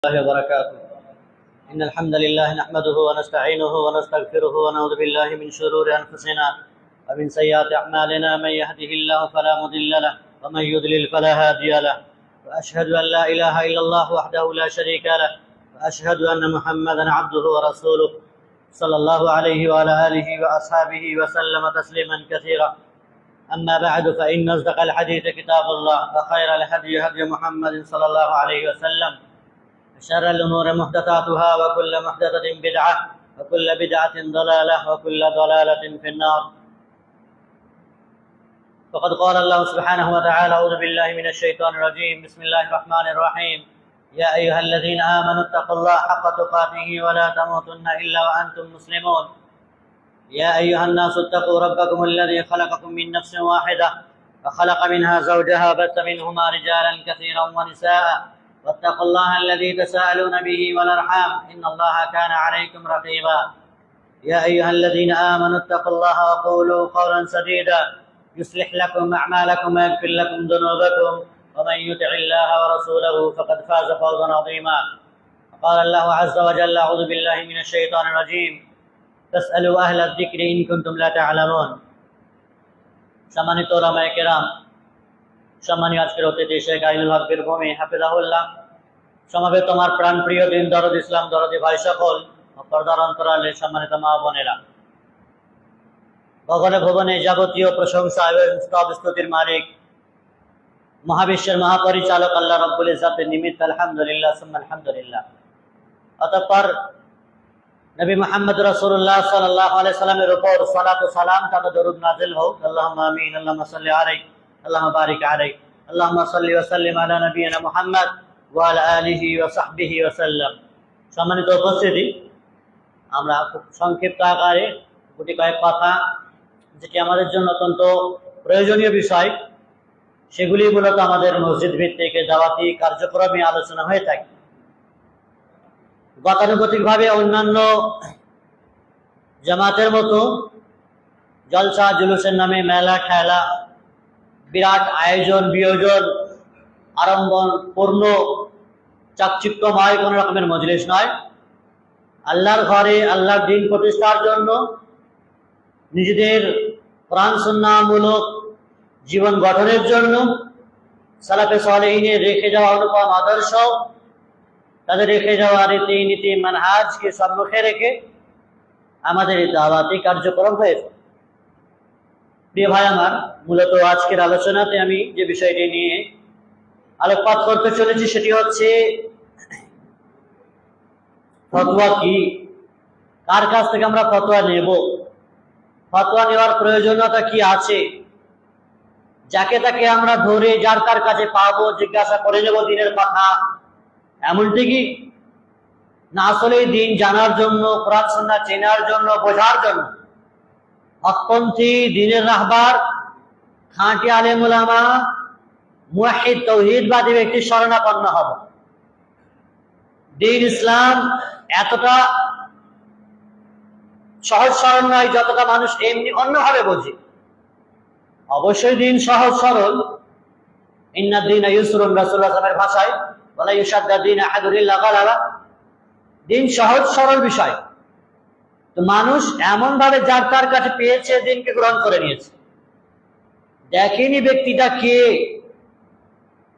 الله وبركاته. إن الحمد لله نحمده ونستعينه ونستغفره ونعوذ بالله من شرور أنفسنا ومن سيئات أعمالنا. من يهده الله فلا مضل له ومن يضلل فلا هادي له. وأشهد أن لا إله إلا الله وحده لا شريك له وأشهد أن محمدا عبده ورسوله صلى الله عليه وعلى آله وأصحابه وسلم تسليما كثيرا. أما بعد فإن أصدق الحديث كتاب الله وخير الهدي هدي محمد صلى الله عليه وسلم. شر الأمور محدثاتها وكل محدثة بدعة وكل بدعة ضلالة وكل ضلالة في النار. فقد قال الله سبحانه وتعالى: أعوذ بالله من الشيطان الرجيم. بسم الله الرحمن الرحيم. يا أيها الذين آمنوا اتقوا الله حق تقاته ولا تموتن إلا وأنتم مسلمون. يا أيها الناس اتقوا ربكم الذي خلقكم من نفس واحدة وخلق منها زوجها وبث منهما رجالا كثيرا ونساء واتقوا الله الذي تساءلون به والأرحام إن الله كان عليكم رقيبا. يا أيها الذين آمنوا اتقوا الله وقولوا قولا سديدا يصلح لكم أعمالكم ويغفر لكم ذنوبكم ومن يطع الله ورسوله فقد فاز فوزا عظيما. قال الله عز وجل: أعوذ بالله من الشيطان الرجيم. فاسألوا أهل الذكر إن كنتم لا تعلمون. সম্মানিত ওলামায়ে কেরাম, সম্মানীয় আজকের অতিথি শেখ আইনুল হক বীরভূমি হাফিজাহুল্লাহ, সমাবেত আমার প্রাণ প্রিয় দিন দরদ ইসলাম দরদি ভাই সকল, পর্দার অন্তরালে সম্মানিত মা বোনেরা, ভগনে ভবনে যাবতীয় প্রশংসা এবং স্তব স্তুতির মালিক মহাবিশ্বের মহাপরিচালক আল্লাহ রাব্বুল ইজ্জাতের নিমিত্ত আলহামদুলিল্লাহ সুম্মা আলহামদুলিল্লাহ। অতঃপর নবী মুহাম্মদ রাসূলুল্লাহ সাল্লাল্লাহু আলাইহি সাল্লামের উপর সালাত ও সালাম তথা দরুদ নাযিল হোক। আল্লাহুম্মা আমিন। আল্লাহুম্মা সাল্লি আলাইহি আল্লাহুম্মা বারিক আলাইহি আল্লাহুম্মা সাল্লি ওয়া সাল্লিম আলা নবিয়িনা মুহাম্মদ ওয়া আলা আলিহি ওয়া সাহবিহি ওয়া সাল্লাম। সম্মানিত উপস্থিতি, আমরা খুব সংক্ষিপ্ত আকারে গুটি কয়েক কথা, যেটি আমাদের জন্য অত্যন্ত প্রয়োজনীয় বিষয়, সেগুলি মূলত আমাদের মসজিদ ভিত্তিক দাওয়াতি কার্যক্রমে আলোচনা হয়ে থাকে। গতানুগতিকভাবে অন্যান্য জামাতের মতো জলসা জুলুসের নামে মেলা খেলা, বিরাট আয়োজন বিয়োজন, আড়ম্বর পূর্ণ চাকচিক্যময় কোন রকমের মজলিস নয়। আল্লাহর ঘরে আল্লাহর দিন প্রতিষ্ঠার জন্য, নিজেদের কোরআন সুন্নাহমূলক জীবন গঠনের জন্য সালাফে সালেহিনের রেখে যাওয়া অনুপম আদর্শ, তাদের রেখে যাওয়া রীতি নীতি মানহাজকে সম্মুখে রেখে আমাদের এই দাওয়াতি কার্যক্রম হয়েছে। প্রিয় ভাই আমার, মূলত আজকের আলোচনাতে আমি যে বিষয়টি নিয়ে আলোকপাত করতে চলেছি সেটি হচ্ছে ফতোয়া কি, কার কাছ থেকে আমরা ফতোয়া নেব, ফতোয়া নেওয়ার প্রয়োজনীয়তা কি আছে, যাকে তাকে আমরা ধরে যার তার কাছে পাবো, জিজ্ঞাসা করে নেব দিনের কথা, এমনটি কি না? আসলে দিন জানার জন্য, কোরআন সুন্নাহ চেনার জন্য, বোঝার জন্য হকপন্থী দ্বীনের রাহবার, খাঁটি আলেম উলামা, মুওয়াহিদ তাওহীদবাদী ব্যক্তির শরণাপন্ন হব। দ্বীন ইসলাম এতটা সহজ সরল নয় যতটা মানুষ এমনি অন্যভাবে বোঝে। অবশ্যই দিন সহজ সরল। ইন্নাদ দীনা ইউসরুন, রাসূলুল্লাহ সাল্লাল্লাহু আলাইহি ভাষায় ওয়ালা ইউশাদ্দা দীন আহাদুন ইল্লা গালাবা। দিন সহজ সরল বিষয়, তো মানুষ এমন ভাবে যার তার কাছে পেয়েছে দিনকে গ্রহণ করে নিয়েছে। দেখেনি ব্যক্তিটা কে,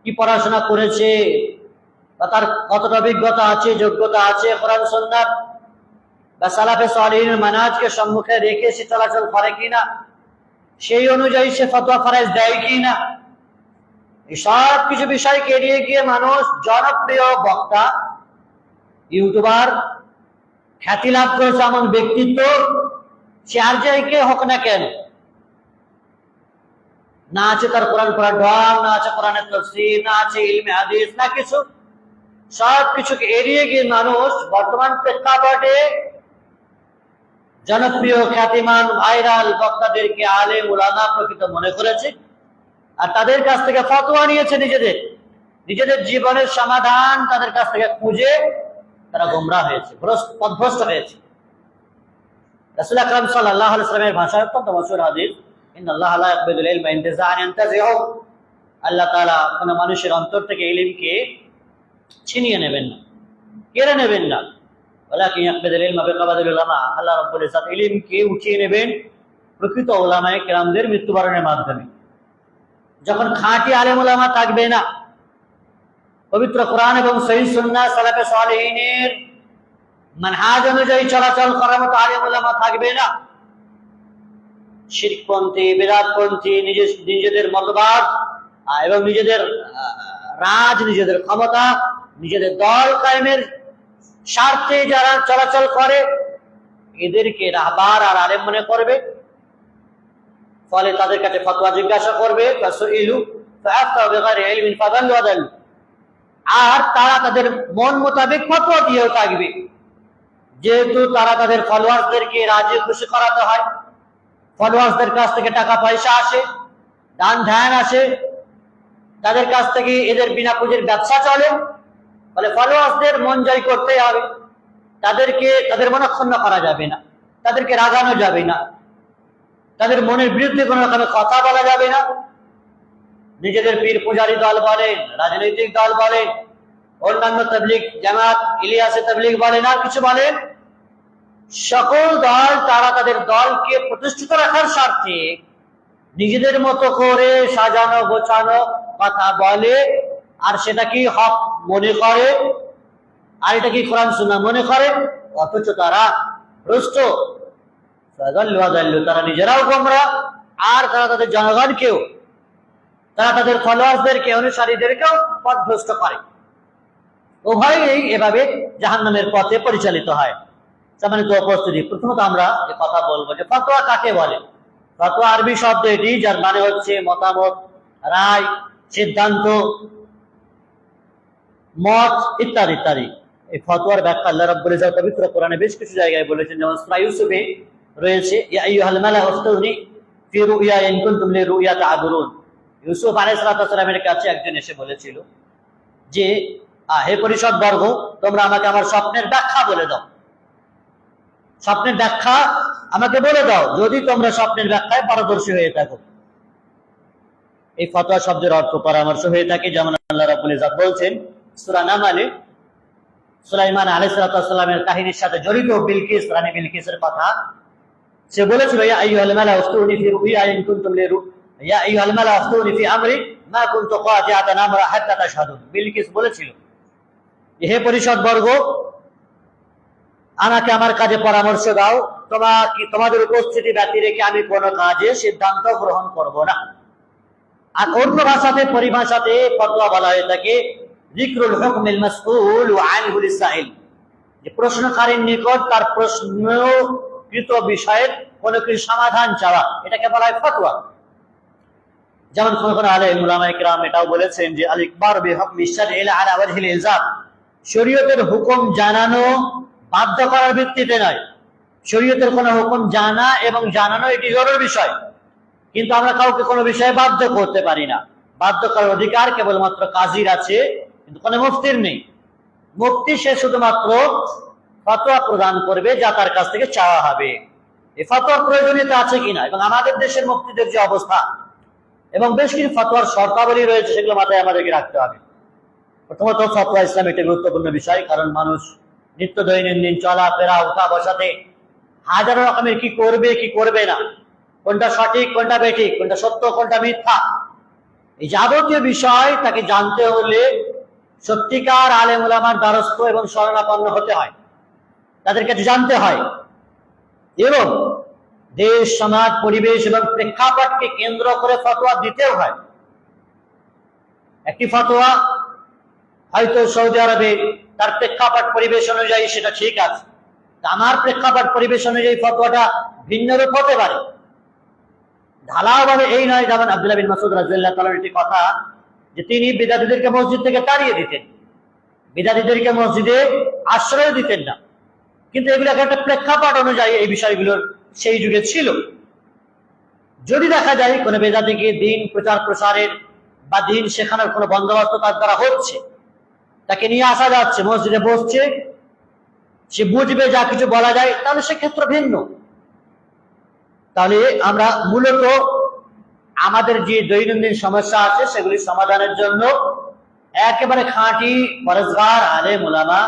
কি পড়াশোনা করেছে, বা তার কতটা অভিজ্ঞতা আছে, যোগ্যতা আছে, কোরআন সুন্নাহ বা সালাফে সালেহিনের মানহাজকে সম্মুখে রেখে সে চলাচল করে কিনা, সেই অনুযায়ী সে ফতোয়া ফরজ দেয় কিনা। এই সব কিছু বিষয়কে এড়িয়ে গিয়ে মানুষ জনপ্রিয় বক্তা, ইউটিউবার, খ্যাতি লাভ করেছে এমন ব্যক্তিত্ব, সে আর যাইকে হোক না কেন, না আছে তার কোরআন পড়ার ঢং, না আছে কোরআনের তাফসীর, না আছে ইলমে হাদিস, না কিছু, সব কিছুকে এড়িয়ে গিয়ে মানুষ বর্তমান প্রেক্ষাপটে জনপ্রিয় খ্যাতিমান ভাইরাল বক্তাদেরকে আলেম উলামা প্রকৃত মনে করেছে, আর তাদের কাছ থেকে ফতোয়া নিয়েছে। নিজেদের জীবনের সমাধান তাদের কাছ থেকে খুঁজে তারা গোমরাহ হয়েছে, পথভ্রষ্ট হয়েছে। রাসূল আকরাম সাল্লাল্লাহু আলাইহি ওয়াসাল্লামের ভাষায় অত্যন্ত মশহুর হাদিস, ইন্নাল্লাহা লা ইয়াকবিদুল ইলমা ইনতিজাআন ইয়ানতাজিহু, আল্লাহ তাআলা কোন মানুষের অন্তর থেকে ইলমকে ছিনিয়ে নেবেন না। কেড়ে নেবেন না। ওয়ালাকিন ইয়াকবিদুল ইলমা বিকবাদিল উলামা, আল্লাহ রাব্বুল ইজ্জত ইলমকে উঠিয়ে নেবেন প্রকৃত উলামায়ে কেরামদের মৃত্যুবরণের মাধ্যমে। যখন খাঁটি আলেম উলামা থাকবে না, পবিত্র কোরআন এবং সহিহ সুন্নাহ সালাফে সালেহিনের মানহাজ অনুযায়ী চলাচল করার মতো আলেম উলামা থাকবে না, শিরকপন্থী, বিদআতপন্থী, নিজেদের মতবাদ এবং নিজেদের রাজ, নিজেদের ক্ষমতা, নিজেদের দল কায়েমের স্বার্থে যারা চলাচল করে, এদেরকে রাহবার আর আলেম মনে করবে। ফলে তাদের কাছে ফতোয়া জিজ্ঞাসা করবে, আর তারা তাদের মন মোতাবেক ফতোয়া দিয়েও থাকবে। যেহেতু তারা তাদের ফলোয়ার্সদেরকে রাজি খুশি করাতে হয়, ফলোয়ার্সদের কাছ থেকে টাকা পয়সা আসে, দান ধ্যান আসে, তাদের কাছ থেকে এদের বিনা পুঁজির ব্যবসা চলে। ফলে ফলোয়ার্সদের মন জয় করতে হবে, তাদের মনক্ষুণ্ণ করা যাবে না, তাদেরকে রাগানো যাবে না, তাদের মনের বিরুদ্ধে কোনো রকমের কথা বলা যাবে না। নিজেদের পীর পূজারী দল বলেন, রাজনৈতিক দল বলেন, অন্যান্য তাবলীগ জামাত, ইলিয়াসে তাবলীগ বলেন, আর কিছু বলেন, সকল দল তারা তাদের দলকে প্রতিষ্ঠিত রাখার স্বার্থে নিজেদের মতো করে সাজানো গোছানো কথা বলে, আর সেটা কি হক মনে করে, আর এটা কি কোরআন সুন্নাহ মনে করে, অথচ তারা ভ্রষ্ট, তারা নিজেরাও গোমরা, আর তারা তাদের জনগণকেও, তারা তাদের ফলোয়ার্সদেরকে, অনুসারীদেরকেও পথভ্রষ্ট করে। উভয়ই এভাবে জাহান্নামের পথে পরিচালিত হয়। সম্মানিত উপস্থিতি, প্রথমত আমরা যে কথা বলবো যে ফতোয়া কাকে বলে। ফতোয়া আরবি শব্দ এটি, যার মানে হচ্ছে মতামত, রায়, সিদ্ধান্ত, মত ইত্যাদি ইত্যাদি। এই ফতোয়ার ব্যাখ্যা আল্লাহ রাব্বুল ইজ্জত পবিত্র কোরআনে বেশ কিছু জায়গায় বলেছেন, যেমন সূরা ইউসুফে রয়েছে, ইয়া আইয়ুহাল মালাউ আফতুনি ফি রুইয়া ইন কুনতুম লিরুইয়া তা'বুরুন। ইউসুফ আলাইহিস সালামের কাছে একজন এসে বলেছিল যে, হে পরিষদ বর্গ, তোমরা আমাকে আমার স্বপ্নের ব্যাখ্যা বলে দাও, স্বপ্নের ব্যাখ্যা আমাকে বলে দাও, যদি তোমরা স্বপ্নের ব্যাখ্যায় পারদর্শী হয়ে থাকো। এই ফতোয়া শব্দের অর্থ পরামর্শ হয়ে থাকে, যেমন আল্লাহ রাব্বুল ইজ্জত বলছেন সূরা নামলে সুলাইমান আলাইহিস সালামের কাহিনীর সাথে জড়িত বিলকিস, রানী বিলকিসের কথা। সে বলেছিল, ইয়া আইয়ুহাল মালাউ আফতুনি ফি রুইয়া ইন কুনতুম ইয়া আইয়ুহাল মালাউ আফতুনি ফি আমরি মা কুনতু কাতিআতান আমরা হাত্তা তাশহাদুন। বিলকিস বলেছিল, হে পরিষদ বর্গ, আমাকে আমার কাজে পরামর্শ দাও, তোমাদের উপস্থিতি ব্যতি রেখে আমি কোনো কাজে সিদ্ধান্ত গ্রহণ করব না। আর অন্য ভাষাতে, পরিভাষাতে ফতোয়া বলা হয়ে থাকে যিকরুল হুকমিল মাসউল ওয়া আনহু লিসাইল, যে প্রশ্নকারীর নিকট তার প্রশ্নকৃত বিষয়ের কোনো কিছু সমাধান চাওয়া, এটাকে বলা হয় ফতোয়া। যেমন কোন আলেম উলামায়ে কিরাম এটাও বলেছেন যে আল ইকবার বিহুকমি শারঈ আলা ওয়াজহিল ইলজাম, শরীয়তের হুকুম জানানো বাধ্য করার ভিত্তিতে নয়। শরীয়তের কোনো হুকুম জানা এবং জানানো এটি জরুরি বিষয়, কিন্তু আমরা কাউকে কোনো বিষয়ে বাধ্য করতে পারি না। বাধ্য করার অধিকার কেবলমাত্র কাজীর আছে, কিন্তু কোনো মুফতির নেই। মুফতি সে শুধুমাত্র ফতোয়া প্রদান করবে যা তার কাছ থেকে চাওয়া হবে। এই ফতোয়ার প্রয়োজনীয়তা আছে কিনা, এবং আমাদের দেশের মুফতিদের যে অবস্থা এবং বেশ কিছু ফতোয়ার শর্তাবলী রয়েছে, সেগুলো মাথায় আমাদেরকে রাখতে হবে। প্রথমত, ফতোয়া ইসলাম একটি গুরুত্বপূর্ণ বিষয়, কারণ মানুষ নিত্য দৈনন্দিন চলাফেরা, উঠা বসাতে হাজারো রকমের কি করবে কি করবে না, কোনটা সঠিক কোনটা বেঠিক, কোনটা সত্য কোনটা মিথ্যা, এই যাবতীয় বিষয় তাকে জানতে হলে সত্যিকার আলেম উলামার দ্বারস্থ এবং শরণাপন্ন হতে হয়, তাদের কাছে জানতে হয়, এবং দেশ, সমাজ, পরিবেশ এবং প্রেক্ষাপটকে কেন্দ্র করে ফতোয়া দিতেও হয়। একটি ফতোয়া হয়তো সৌদি আরবে তার প্রেক্ষাপট পরিবেশ অনুযায়ী সেটা ঠিক আছে, আমার প্রেক্ষাপট পরিবেশ অনুযায়ী ফতোয়াটা ভিন্ন রূপ হতে পারে। ঢালাও ভাবে এই নয়, যেমন আব্দুল্লাহ বিন মাসউদ রাদিয়াল্লাহু তাআলার একটি কথা, যে তিনি বিদআতীদেরকে মসজিদ থেকে তাড়িয়ে দিতেন, বিদআতীদেরকে মসজিদে আশ্রয় দিতেন না, কিন্তু এগুলো একটা প্রেক্ষাপট অনুযায়ী এই বিষয়গুলোর সেই যুগে ছিল। যদি দেখা যায় কোনো বিদআতীকে দ্বীন প্রচার প্রসারের বা দ্বীন শেখানোর কোনো বন্দোবস্ত তার দ্বারা হচ্ছে, তাকে নিয়ে আসা যাচ্ছে, মসজিদে বসছে, সে বুঝবে যা কিছু বলা যায়, তাহলে সেক্ষেত্রে ভিন্ন। তাহলে আমরা মূলত আমাদের যে দৈনন্দিন সমস্যা আছে সেগুলি সমাধানের জন্য একেবারে খাঁটি পরেজগার আলেম উলামা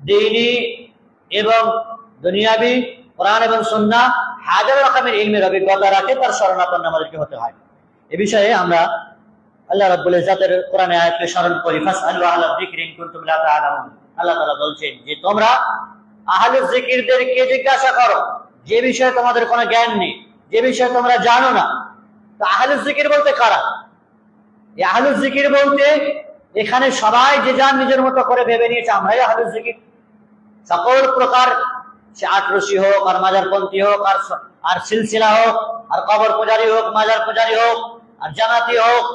দ্বীনি এবং দুনিয়াবি কোরআন এবং সুন্নাহ হাজার রকমের ইলমের অভিজ্ঞতা রাখে তার শরণাপন্ন আমাদেরকে হতে হয়। এ বিষয়ে আমরা আল্লাহ রাব্বুল ইজ্জাতের কোরআনে আয়াতকে স্মরণ করি, ফাসআলু আহলা যিকরি ইন কুনতুম লা তা'লামুন। আল্লাহ তাআলা বলছেন যে তোমরা আহলে যিকিরদেরকে জিজ্ঞাসা করো যে বিষয়ে তোমাদের কোনো জ্ঞান নেই, যে বিষয়ে তোমরা জানো না। তো আহলে যিকির বলতে কারা? এই আহলে যিকির বলতে এখানে সবাই যে যার নিজের মতো করে ভেবে নিয়েছে আমরাই আহলে যিকির। সকল প্রকার, সে আটরশি হোক, আর মাজারপন্থী হোক, আর সিলসিলা হোক, আর কবর পূজারী হোক, মাজার পূজারী হোক, আর জামাতি হোক,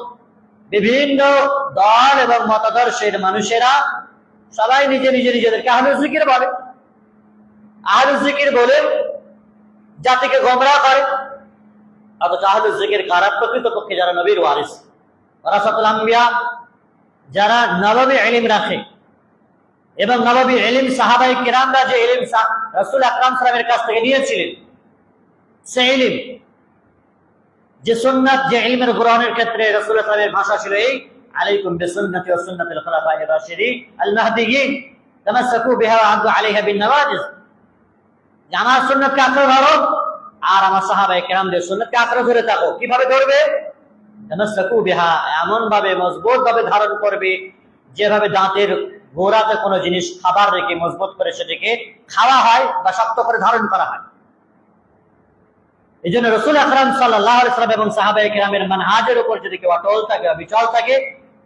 বিভিন্ন দল এবং মতাদর্শের মানুষেরা সবাই নিজেদেরকে আহলে যিকির বলে। আহলে যিকির বলে জাতিকে গোমরাহ করে। অথচ আহলে যিকির কারা? প্রকৃতপক্ষে যারা নবীর ওয়ারিস, ওয়ারাসাতুল আম্বিয়া, যারা নববী ইলম রাখে। এবং নববী ইলম সাহাবায়ে কিরামরা যে ইলম রাসূল আকরাম সাল্লাল্লাহু আলাইহি ওয়াসাল্লামের কাছ থেকে নিয়েছিলেন, সেই ইলম, যে সুন্নাত, যে ইলমের গ্রহণের ক্ষেত্রে রাসূল সাল্লাল্লাহু আলাইহি ওয়াসাল্লামের ভাষা ছিল এই আলাইকুম বিসুন্নতি ওয়া সুন্নাতিল খুলাফায়ে রাশিদিন আল মাহদিয়িন তামাসসাকু বিহা ওয়া আদু আলাইহা বিন নওয়াজিজ। আমার সুন্নাতকে আঁকড়ে ধরো আর আমার সাহাবায়ে কিরামদের সুন্নাতকে আঁকড়ে ধরে থাকো। কিভাবে ধরবে? তামাসসাকু বিহা, এমন ভাবে মজবুত ভাবে ধারণ করবে যেভাবে দাঁতের গোড়াতে কোনো জিনিস খাবার রেখে মজবুত করে সেটাকে খাওয়া হয় বা শক্ত করে ধারণ করা হয়। এই জন্য রাসূল আকরাম সাল্লাল্লাহু আলাইহি ওয়াসাল্লাম এবং সাহাবায়ে কিরামের মানহাজের উপর যদি কেউ অটল থাকে, অবিচল থাকে,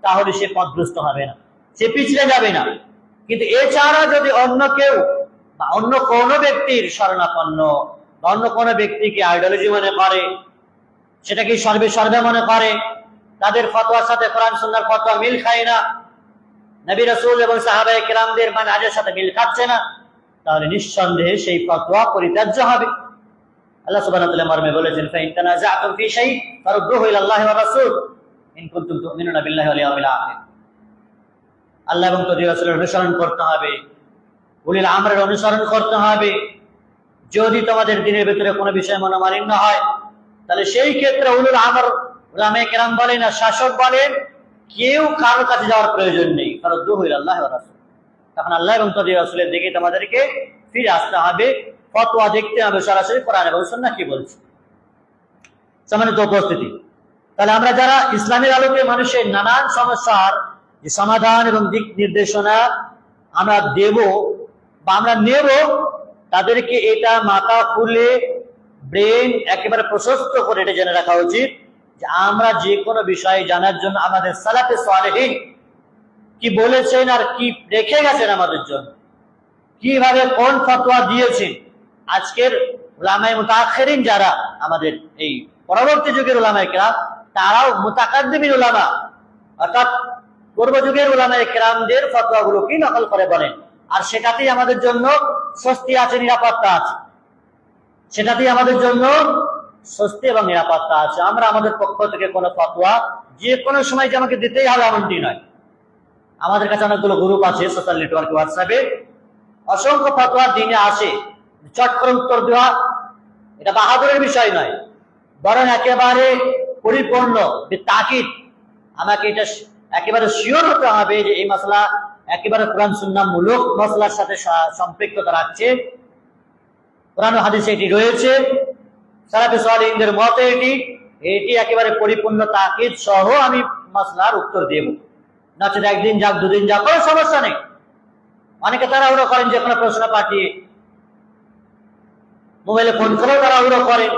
তাহলে সে পথভ্রষ্ট হবে না, সে পিছড়ে যাবে না। কিন্তু এছাড়া যদি অন্য কেউ বা অন্য কোনো ব্যক্তির শরণাপন্ন বা অন্য কোনো ব্যক্তিকে আইডিওলজি মনে করে, সেটাকে সর্বে মনে করে, তাদের ফতোয়ার সাথে কোরআন সুন্নাহর ফতোয়া মিল খায় না, নবী রাসূল এবং সাহাবায়ে কিরামদের মানহাজের সাথে মিল খাচ্ছে না, তাহলে নিঃসন্দেহে সেই ফতোয়া পরিত্যাজ্য হবে। আল্লাহ সুবহানাহু ওয়া তাআলা মর্মে বলেছেন, ফাইন তানাযাতুম ফি শাই ফারুদ্দুহু ইলাল্লাহি ওয়া রাসূল ইন কুনতুম তুমিনুনা বিল্লাহি ওয়াল ইয়াউমিল আখির। আল্লাহ এবং তার রাসূলের অনুসরণ করতে হবে, উলিল আমরের অনুসরণ করতে হবে। যদি তোমাদের দিনের ভিতরে কোনো বিষয় মনোমালিন্য হয়, তাহলে সেই ক্ষেত্রে উলুল আমর, উলামায়ে কেরাম বলেন আর শাসক বলেন, কেউ কারোর কাছে যাওয়ার প্রয়োজন নেই। ফারুদ্দুহু ইলাল্লাহি ওয়া রাসূল, তখন আল্লাহ এবং তার রাসূলের দিকে তোমাদেরকে ফিরে আসতে হবে, ফতোয়া দেখতে হবে সরাসরি কোরআন এবং সুন্নাহ কি বলছে। সম্মানিত উপস্থিতি, তাহলে আমরা যারা ইসলামের আলোকে মানুষের নানান সমস্যার যে সমাধান এবং দিক নির্দেশনা আমরা দেব বা আমরা নেব, তাদেরকে এটা মাথা খুলে ব্রেন একেবারে প্রশস্ত করে এটা জেনে রাখা উচিত যে আমরা যে কোনো বিষয় জানার জন্য আমাদের সালাফে সালেহিন কি বলেছেন আর কি রেখে গেছেন আমাদের জন্য, কিভাবে কোন ফতোয়া দিয়েছেন। আজকের উলামায়ে মুতাআখিরিন যারা আমাদের এই পরবর্তী যুগের উলামায়ে কেরাম, তারাও মুতাকাদ্দিমিন উলামা অর্থাৎ পূর্ব যুগের উলামায়ে কেরামদের ফতোয়াগুলোকে নকল করে বলেন। আর সেটাতেই আমাদের জন্য স্বস্তি আছে, নিরাপত্তা আছে, সেটাতেই আমাদের জন্য স্বস্তি এবং নিরাপত্তা আছে। আমরা আমাদের পক্ষ থেকে কোনো ফতোয়া যে কোনো সময় যে আমাকে দিতেই হবে এমনটি নয়। আমাদের কাছে অনেকগুলো গ্রুপ আছে সোশ্যাল নেটওয়ার্ক, হোয়াটসঅ্যাপে অসংখ্য ফতোয়া দিনে আসে, চট করে উত্তর দেওয়া এটা বাহাদুরের বিষয় নয়, বরং একেবারে পরিপূর্ণ তাকিদ আমাকে এটা একেবারে শিওর হতে হবে যে এই মাসলা একেবারে কোরআন সুন্নাহ মূলক মাসলার সাথে সম্পৃক্ততা রাখছে, কোরআন ও হাদিসে এটি রয়েছে, সালাফে সালেহিনদের মতে এটি একেবারে পরিপূর্ণ তাকিদ সহ আমি মাসলার উত্তর দেব। নচেত একদিন যাক, দুদিন যাক, কোনো সমস্যা নেই। অনেকে তাড়াহুড়ো করেন যে কোনো প্রশ্ন পাঠিয়ে, মোবাইলে ফোন করেও তাড়াহুড়ো করেন।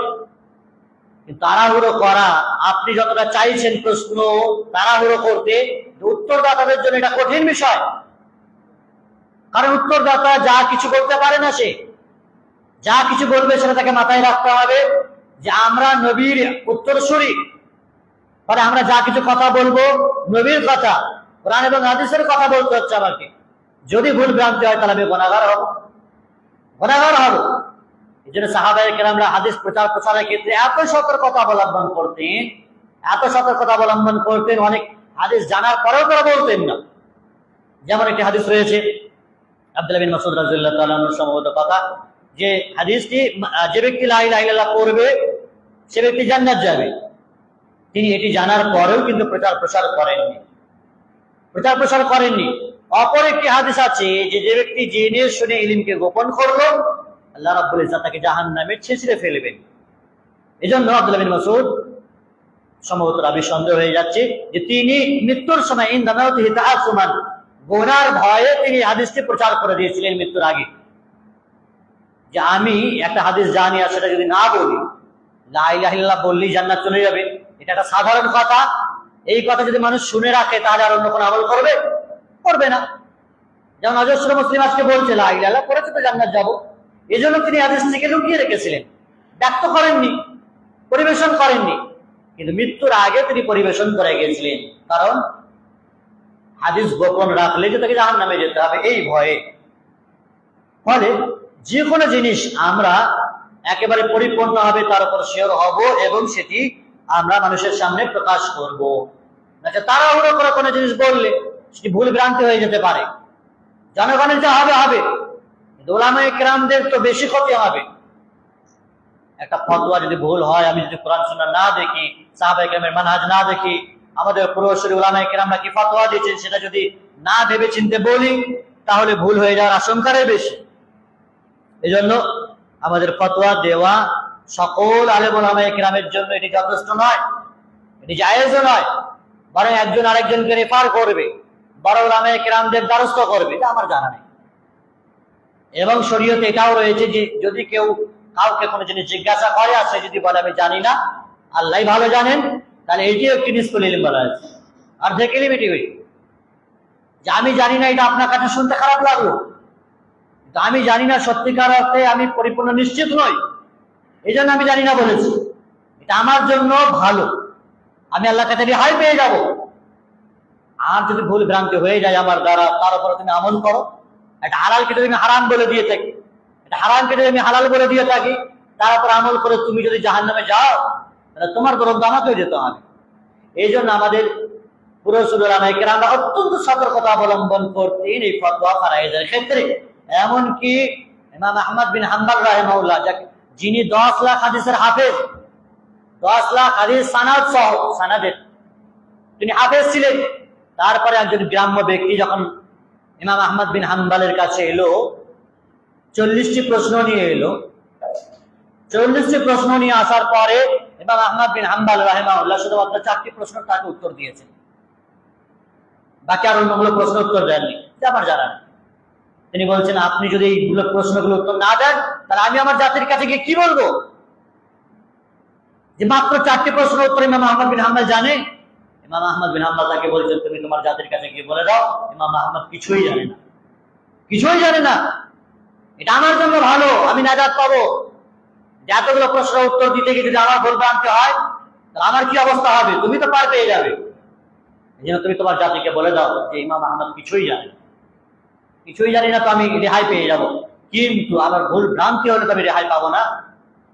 কিন্তু তাড়াহুড়ো করা, আপনি যতটা চাইছেন প্রশ্ন তাড়াহুড়ো করতে, উত্তরদাতাদের জন্য এটা কঠিন বিষয়। কারণ উত্তরদাতা যা কিছু বলতে পারে না, সে যা কিছু বলবে সেটা তাকে মাথায় রাখতে হবে যে আমরা নবীর উত্তরসূরি, মানে আমরা যা কিছু কথা বলবো নবীর কথা, কোরআন এবং হাদিসের কথা বলতে হচ্ছে আমাকে। যদি ভুল ভ্রান্তি হয় তাহলে আমি গুনাহগার হব। এই জন্য সাহাবায়ে কেরামরা হাদিস প্রচারের ক্ষেত্রে এত সতর্কতা অবলম্বন করতেন, অনেক হাদিস জানার পরেও তারা বলতেন না। যেমন একটি হাদিস রয়েছে আব্দুল্লাহ বিন মাসউদ রাদিয়াল্লাহু তাআলা আনহু সম্ভবত কথা, যে হাদিসটি যে ব্যক্তি লা ইলাহা ইল্লাল্লাহ পড়বে সে ব্যক্তি জান্নাত যাবে। তিনি এটি জানার পরেও কিন্তু প্রচার প্রসার করেননি। অপর একটি হাদিস আছে যে যে ব্যক্তি জেনে শুনে ইলমকে গোপন করলো আল্লাহ রাব্বুল ইজ্জত তাকে জাহান্নামে ছেঁচড়ে ফেলবেন। এজন্য আব্দুল্লাহ বিন মাসউদ সম্ভবত রাবী সন্দেহ হয়ে যাচ্ছে যে তিনি মৃত্যুর সময় ইনদা মাউতিহি তাআসুমান গুনার ভয়ে তিনি হাদিসটি প্রচার করে দিয়েছিলেন মৃত্যুর আগে, যে আমি একটা হাদিস জানি আর সেটা যদি না বলি, লা ইলাহা ইল্লাল্লাহ বললেই জান্নাত চলে যাবে, এটা একটা সাধারণ কথা। এই কথা যদি মানুষ শুনে রাখে তাহলে আর অন্য কোনো আমল করবে না। যেমন অজস্র মুসলিম আজকে বলছে লা ইলাহা ইল্লাল্লাহ পড়েছে তো জান্নাত যাবো, এই জন্য তিনি হাদিসটিকে লুকিয়ে রেখেছিলেন, ব্যক্ত করেননি, পরিবেশন করেননি। কিন্তু মৃত্যুর আগে তিনি পরিবেশন করে গিয়েছিলেন, কারণ হাদিস গোপন রাখলে যে তাকে জাহান্নামে যেতে হবে এই ভয়ে। ফলে যে কোনো জিনিস আমরা একেবারে পরিপূর্ণ হবে তার উপর শিওর হব এবং সেটি আমরা মানুষের সামনে প্রকাশ করব। আচ্ছা, তাড়াহুড়ো করে কোনো জিনিস বললে সেটি ভুল ভ্রান্তি হয়ে যেতে পারে। জনগণের যা হবে, কিন্তু উলামায়ে কেরামদের তো বেশি ক্ষতি হবে। একটা ফতোয়া যদি ভুল হয়, আমি যদি কোরআন সুন্নাহ না দেখি, সাহাবায়ে কেরামের মানহাজ না দেখি, আমাদের পূর্বসূরি উলামায়ে কেরামরা কি ফতোয়া দিয়েছেন সেটা যদি না ভেবে চিন্তে বলি, তাহলে ভুল হয়ে যাওয়ার আশঙ্কাটাই বেশি। এজন্য আমাদের ফতোয়া দেওয়া সকল আলেম উলামায়ে কেরামের জন্য এটি যথেষ্ট নয়, এটি জায়েজও নয়, বরং একজন আরেকজনকে রেফার করবে, বড় উলামায়ে কেরামদের দ্বারস্থ করবে, এটা আমার জানা নেই। এবং শরীয়তে এটাও রয়েছে যে যদি কেউ কাউকে কোনো জিনিস জিজ্ঞাসা করে আর সে যদি বলে আমি জানি না, আল্লাহই ভালো জানেন, তাহলে এটিও একটি নিসফুল ইলম বলা আছে। আর যে ইলম এটি যে আমি জানি না, এটা আপনার কাছে শুনতে খারাপ লাগলো, কিন্তু আমি জানি না সত্যিকার অর্থে আমি পরিপূর্ণ নিশ্চিত নই, এই জন্য আমি জানি না বলেছি, এটা আমার জন্য ভালো, আমি আল্লাহর কাছে রেহাই পেয়ে যাব। আর যদি ভুল ভ্রান্তি হয়ে যায় আমার দ্বারা, তার উপরে তুমি আমল করো। এটা হালালকে যদি আমি হারাম বলে দিয়ে থাকি, এটা হারামকে যদি আমি হালাল বলে দিয়ে থাকি, তার উপর আমল করে তুমি যদি জাহান্নামে যাও, তাহলে তোমার গরম আমাকেও যেতে হবে। এই জন্য আমাদের পূর্বসূরি উলামায়ে কেরামরা অত্যন্ত সতর্কতা অবলম্বন করতেন এই ফতোয়া ফারায়েজের ক্ষেত্রে। এমনকি ইমাম আহমদ বিন হাম্বল রাহিমাহুল্লাহ, যিনি 10 লাখ হাদিসের হাফেজ, 10 লাখ হাদিস সানাদ সহ সানাদের তিনি হাফেজ ছিলেন, তারপরে একজন গ্রাম্য ব্যক্তি যখন ইমাম আহমদ বিন হাম্বলের কাছে এলো, 40টি প্রশ্ন নিয়ে এলো। 40টি প্রশ্ন নিয়ে আসার পরে ইমাম আহমদ বিন হাম্বল রাহিমাহুল্লাহ শুধুমাত্র 4টি প্রশ্ন তাকে উত্তর দিয়েছেন, বাকি আর অন্যগুলো প্রশ্ন উত্তর দেননি, যে আমার জানা নেই। তিনি বলছেন আপনি যদি এইগুলো প্রশ্নগুলো উত্তর না দেন, তাহলে আমি আমার জাতির কাছে গিয়ে কি বলবো যে মাত্র 4টি প্রশ্ন উত্তর ইমাম আহমদ বিন হাম্বল জানে। ইমাম আহমদ বিন হাম্বল তাকে বলছেন তুমি তোমার জাতির কাছে গিয়ে বলে দাও ইমাম আহমদ কিছুই জানে না, কিছুই জানে না, এটা আমার জন্য ভালো, আমি নাজাত পাবো। যে এতগুলো প্রশ্ন উত্তর দিতে গিয়ে যদি আমার ভুল ভ্রান্তি হয়, তাহলে আমার কি অবস্থা হবে? তুমি তো পার পেয়ে যাবে। এই জন্য তুমি তোমার জাতিকে বলে দাও যে ইমাম আহমদ কিছুই জানে না, কিছুই জানি না, তো আমি রেহাই পেয়ে যাব। কিন্তু আমার ভুল ভ্রান্তি হলে তো আমি রেহাই পাবো না,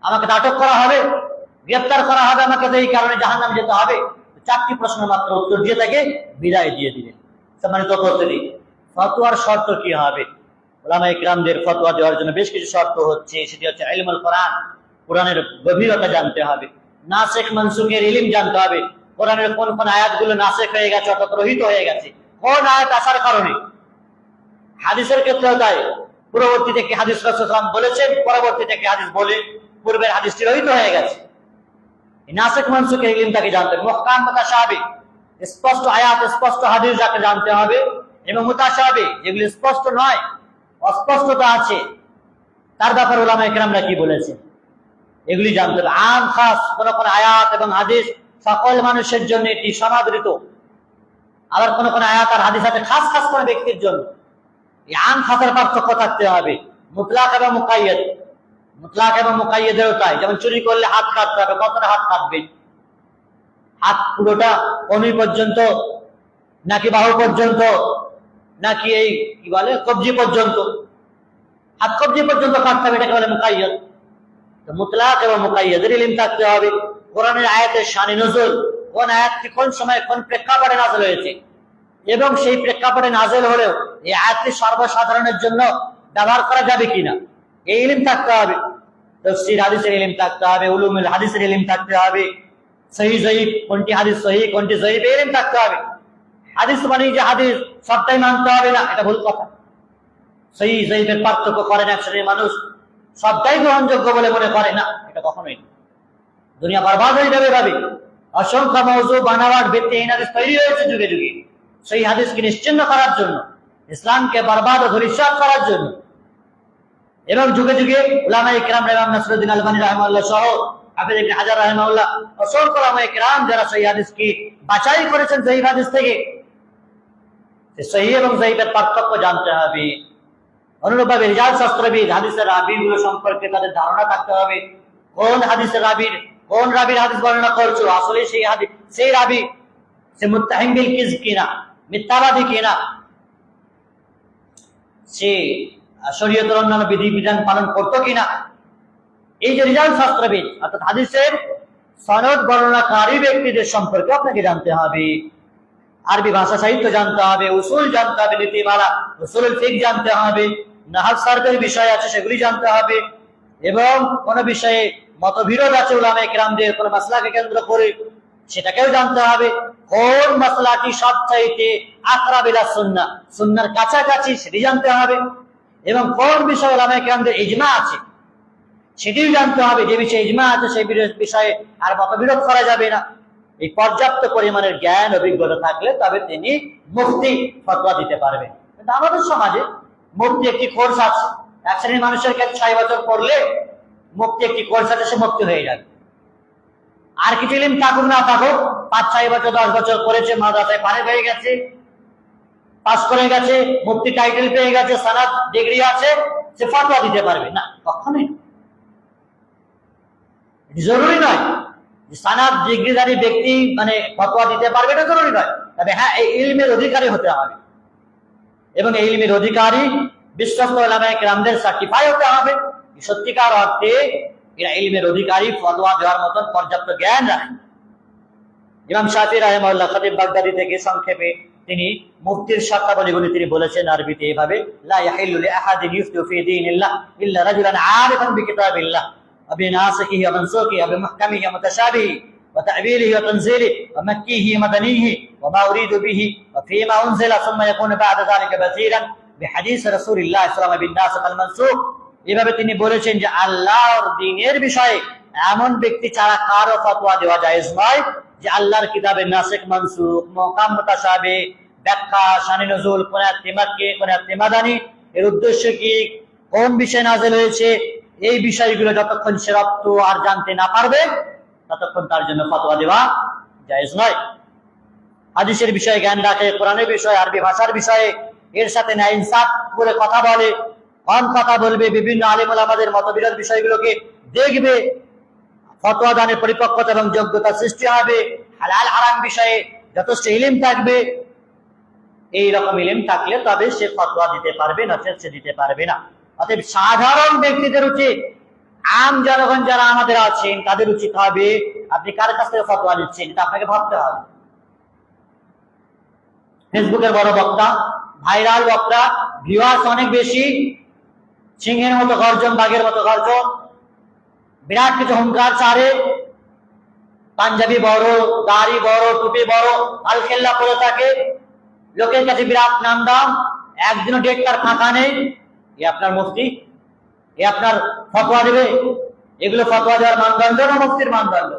আমাকে তো আটক করা হবে, গ্রেপ্তার করা হবে, আমাকে তো এই কারণে জাহান্নামে যেতে হবে। 4টি প্রশ্ন মাত্র উত্তর দিয়ে তাকে বিদায় দিয়ে দিলেন। সম্মানিত উপস্থিতি, ফতোয়ার শর্ত কি হবে? উলামায়ে কেরামদের ফতোয়া দেওয়ার জন্য বেশ কিছু শর্ত হচ্ছে, সেটি হচ্ছে ইলমুল কোরআন, কোরআনের গভীরতা জানতে হবে, নাসিখ মানসুখের ইলম জানতে হবে, কোরআনের কোন কোন আয়াতগুলো নাসিখ হয়ে গেছে অর্থাৎ রহিত হয়ে গেছে, কোন আয়াত আসার কারণে। হাদিসের ক্ষেত্রেও তাই, পূর্ববর্তীতে কি হাদিস রাসূল সাল্লাল্লাহু আলাইহি ওয়াসাল্লাম বলেছেন, পরবর্তীতে কি হাদিস বলে পূর্বের হাদিসটি রহিত হয়ে গেছে। নাসিখ মানসুখের ইলম তাকে জানতে হবে, মুহকাম মুতাশাবিহ স্পষ্ট আয়াত স্পষ্ট হাদিস যাকে জানতে হবে, এবং মুতাশাবিহ যেগুলো স্পষ্ট নয়, অস্পষ্টতা আছে, তার ব্যাপারে উলামায়ে কেরামরা কি বলেছেন এগুলি জানতে হবে। আম খাস কোন কোন আয়াত এবং হাদিস সকল মানুষের জন্য এটি সমাদৃত, আবার কোন কোন আয়াত আর হাদিস আছে খাস খাস কোন ব্যক্তির জন্য। এই আম খাসের পার্থক্য থাকতে হবে, মুতলাক এবং মুকাইয়াদ, মুতলাক এবং মুকাইয়াদেরও তাই। যেমন চুরি করলে হাত কাটতে হবে, কতটা হাত কাটবে? হাত পুরোটা কনুই পর্যন্ত, নাকি বাহু পর্যন্ত, নাকি এই কি বলে কবজি পর্যন্ত? হাত কবজি পর্যন্ত কাটতে হবে, এটাকে বলে মুকাইয়াদ। তো মুতলাক এবং মুকাইয়াদের ইলম থাকতে হবে। কোরআনের আয়াতের শানে নজুল, কোন আয়াতটি কোন সময় কোন প্রেক্ষাপটে নাযিল হয়েছে, এবং সেই প্রেক্ষাপটে নাযিল হলেও এই আয়াতটি সর্বসাধারণের জন্য ব্যবহার করা যাবে কিনা, এই ইলম থাকতে হবে। তাফসীর হাদিসের ইলম থাকতে হবে, উলুমুল হাদিসের ইলম থাকতে হবে, সহিহ যঈফ কোনটি হাদিস সহিহ কোনটি যঈফ এই ইলম থাকতে হবে। হাদিস মানে যে হাদিস সবটাই মানতে হবে না, এটা ভুল কথা। সহিহ যায়িফের পার্থক্য করেন এক শ্রেণীর মানুষ, সবটাই গ্রহণযোগ্য বলে মনে করে না, এটা কখনোই না। দুনিয়া বরবাদ হয়ে যাবে ভাবি। অসংখ্য মওযু বানাওয়াট ভিত্তিহীন হাদিস তৈরি হয়েছে যুগে যুগে, সেই হাদিসকে নিশ্চিহ্ন করার জন্য, ইসলামকে বরবাদ ও ধূলিসাৎ করার জন্য। এবং যুগে যুগে উলামায়ে কেরাম, ইমাম নাসিরউদ্দিন আলবানী রাহিমাহুল্লাহ সহ হাফেজ ইবনে হাজার রাহিমাহুল্লাহ, অসংখ্য উলামায়ে কেরাম যারা সেই হাদিসকে বাছাই করেছেন সহিহ হাদিস থেকে, সহিহ এবং যায়িফের পার্থক্য জানতে হবে। অনুরূপভাবে রিজাল শাস্ত্রবিদ, হাদিসের রাবীগুলো সম্পর্কে তাদের ধারণা থাকতে হবে। কোন হাদিসের রাবীর, কোন রাবীর হাদিস বর্ণনা করছো, আসলে সেই হাদিস, সেই রাবী সে মুত্তাহিম বিল কিযব কিনা, মিথ্যাবাদী কিনা, সে শরীয়তের অন্যান্য বিধিবিধান পালন করতো কিনা। এই যে রিজাল শাস্ত্রবিদ অর্থাৎ হাদিসের সনদ বর্ণনাকারী ব্যক্তিদের সম্পর্কে আপনাকে জানতে হবে। আরবি ভাষা সাহিত্য জানতে হবে, উসুল জানতে হবে, নীতিমালা উসুলুল ফিকহ জানতে হবে, নাহব সারফের বিষয় আছে সেগুলি জানতে হবে, এবং কোন বিষয়ে মতবিরোধ আছে উলামায়ে কেরামদের কোন মাসলাকে কেন্দ্র করে সেটাকেও জানতে হবে। কোন মাসলাটি সবচাইতে আকরাব ইলা সুন্নাহ, সুন্নাহর কাছাকাছি সেটি জানতে হবে। এবং কোন বিষয়ে উলামায়ে কেরামদের ইজমা আছে সেটিও জানতে হবে। যে বিষয়ে ইজমা আছে সেই বিষয়ে আর মতবিরোধ করা যাবে না। এই পর্যাপ্ত পরিমাণের জ্ঞান অভিজ্ঞতা থাকলে তবে তিনি মুফতি ফতোয়া দিতে পারবেন। কিন্তু আমাদের সমাজে মুফতি একটি কোর্স আছে, এক শ্রেণীর মানুষের কাছে 6 বছর পড়লে মুফতি একটি কোর্স আছে, সে মুফতি হয়ে যাবে। আর কিছু ইলম থাকুক না থাকুক, 5-6 বছর 10 বছর পড়েছে, মাদ্রাসায় পারে হয়ে গেছে, পাস করে গেছে, মুফতি টাইটেল পেয়ে গেছে, সনদ ডিগ্রি আছে, সে ফতোয়া দিতে পারবে না, কখনোই জরুরি নয় যে সনদ ডিগ্রিধারী ব্যক্তি মানে ফতোয়া দিতে পারবে, এটা জরুরি নয়। তবে হ্যাঁ, এই ইলমের অধিকারী হতে হবে এবং এই ইলমের অধিকারী বিশ্বস্ত উলামায়ে কেরামদের সার্টিফাই হতে হবে, সত্যিকার অর্থে এরা ইলমের অধিকারী, ফতোয়া দেওয়ার মতন পর্যাপ্ত জ্ঞান রাখে। ইমাম শাফিঈ রাহিমাহুল্লাহ খতিব বাগদাদি থেকে সংক্ষেপে তিনি মুফতির শর্তাবলীগুলি তিনি বলেছেন আরবিতে এভাবে: লা ইয়াহিল্লু লিআহাদিন ইফতি ফি দীনিল্লাহ ইল্লা রাজুলান আরিফান বিকিতাবিল্লাহ ওয়া বিনাসিহি ওয়া মানসুকিহি ওয়া বিমহকামিহি ওয়া মুতাশাবিহি ওয়া তা'ওয়ীলিহি ওয়া তানজিলিহি ওয়া মাক্কিহি ওয়া মাদানিহি ওয়া মা উরিদু বিহি ওয়া ফীমা উনজিলা সুম্মা ইয়াকুনু বা'দা যালিকা বাসীরান বিহাদিস রাসূলিল্লাহ সাল্লাল্লাহু আলাইহি ওয়া সাল্লাম বিন-নাসিখ আল মানসুখ। এভাবে তিনি বলেছেন যে আল্লাহর দ্বীনের বিষয়ে এমন ব্যক্তি ছাড়া কারো ফতোয়া দেওয়া জায়েজ নয় যে আল্লাহর কিতাবের নাসিখ মানসুখ, মুহকাম মুতাশাবিহ, ব্যাখ্যা, শানে নজুল, কোন আয়াতে মাক্কি, কোন আয়াতে মাদানী, এর উদ্দেশ্য কি, কোন বিষয় নাযিল হয়েছে, এই বিষয়গুলো যতক্ষণ সে রপ্ত আর জানতে না পারবে ততক্ষণ তার জন্য ফতোয়া দেওয়া জায়েজ নয়। হাদিসের বিষয়ে জ্ঞান রাখে, কোরআনের বিষয়ে, আরবি ভাষার বিষয়ে, এর সাথে ন্যায় ইনসাফ করে কথা বলে, কম কথা বলবে, বিভিন্ন আলেম ওলামাদের মতবিরোধ বিষয়গুলোকে দেখবে, ফতোয়া দানের পরিপক্কতা এবং যোগ্যতা সৃষ্টি হবে, হালাল হারাম বিষয়ে যথেষ্ট ইলম থাকবে। এই রকম ইলম থাকলে তবে সে ফতোয়া দিতে পারবে, নচেৎ সে দিতে পারবে না। অতএব সাধারণ ব্যক্তিদের উচিত, আম জনগণ যারা আমাদের আছেন তাদের উচিত হবে আপনি কার কাছ থেকে ফতোয়া নিচ্ছেন এটা আপনাকে ভাবতে হবে। ফেসবুকের বড় বক্তা, ভাইরাল বক্তা, ভিউয়ার্স অনেক বেশি, সিংহের মতো গর্জন, বাঘের মতো গর্জন, বিরাট কিছু হুঙ্কার চারে, পাঞ্জাবি বড়, দাড়ি বড়, টুপি বড়, আলখেল্লা পরে থাকে, লোকের কাছে বিরাট নাম দাম, একদিনও ডেট তার ফাঁকা নেই। এ আপনার মুফতি? এ আপনার ফতোয়া দেবে? এগুলো ফতোয়া দেওয়ার মানদণ্ড না মুফতির মানদণ্ড?